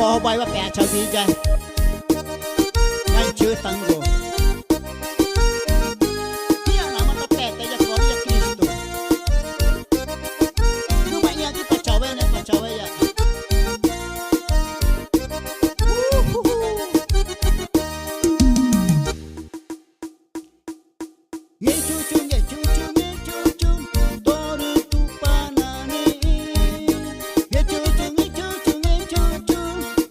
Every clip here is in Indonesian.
Phò bay và bè chào đi chơi anh chưa tăng rồi dia nama tapete ya gloria Cristo rumahnya di Pacawen ya nghe cucu toru tu panani nghe cucu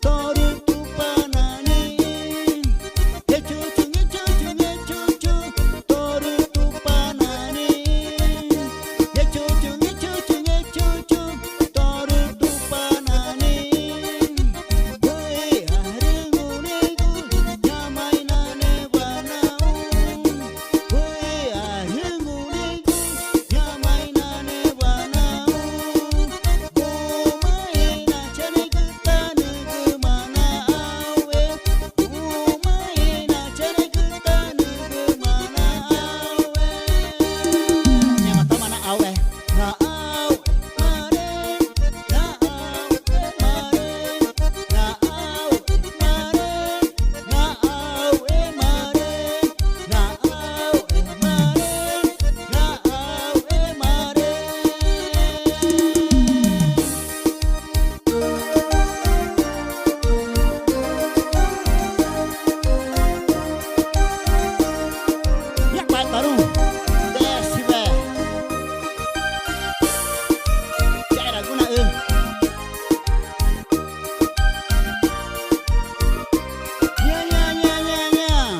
toru tu panani nghe cucu toru tu panani nghe cucu toru tu panani oi arengunigu nyamai nane banau oi arengunigu nyamai nane banau kumaina cari ketanu kemana awe kumaina cari ketanu kemana awe nyama tamana awe na awe mare na awe mare na awe mare na awe mare na awe mare na awe mare yak bai taru desce be chạy ra guna ư nha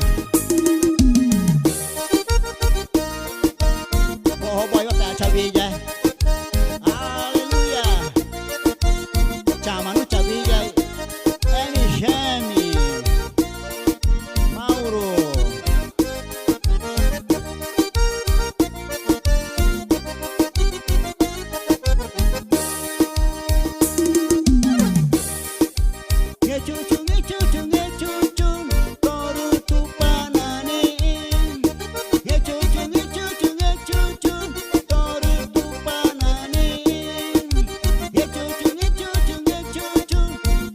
bộ boy và bè chào vi chơi hallelujah chào manu chào vi chơi Emi Gemi Mauro nghe cucu toru tu panani nghe cucu toru tu panani nghe cucu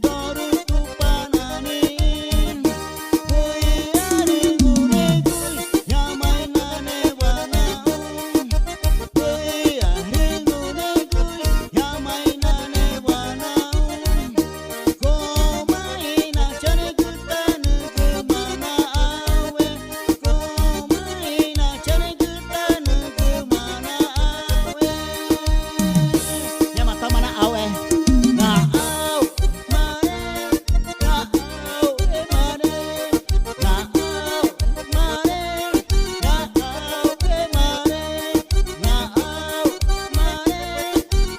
toru tu panani oi arengunigu nyamai nane banau oi arengunigu nyamai nane banau kumaina cari ketanu kemana awe kumaina cari ketanu kemana awe nyama tamana awe na awe mare na awe mare na awe mare na awe mare na awe mare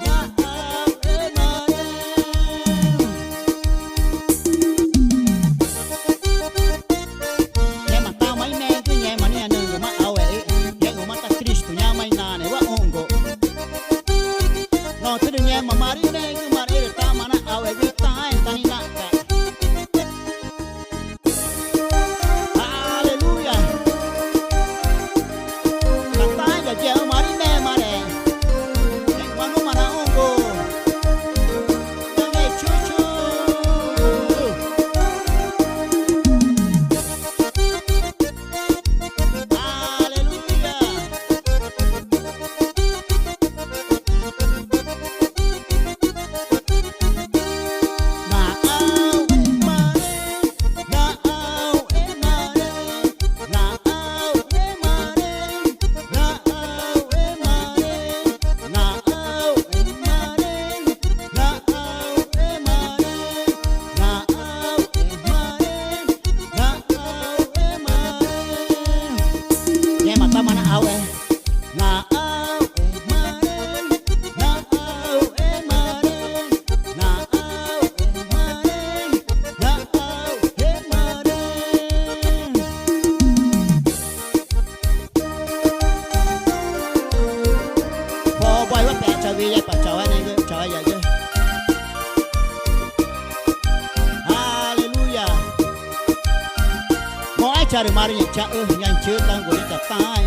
na awe mare Nyama tamai mengu nyama ni anungu ma awe yengu mata Kristo nyamai nane wa ongo no tudu nyama mari mengu mari tamana awe vitai tani naka hallelujah katai ga jeu mari me mare yengu manu mana ongo Nge cucu hallelujah na awe mare na awe mare na awe mare na awe mare na awe mare na awe mare na awe mare na awe mare nyama tamana awe na awe mare na awe mare na awe mare na awe mare phò boy và bè chào vi và chào anh ấy chào anh ấy hallelujah mỗi ai chào được mari cha ơi nhanh chưa tăng của ta tai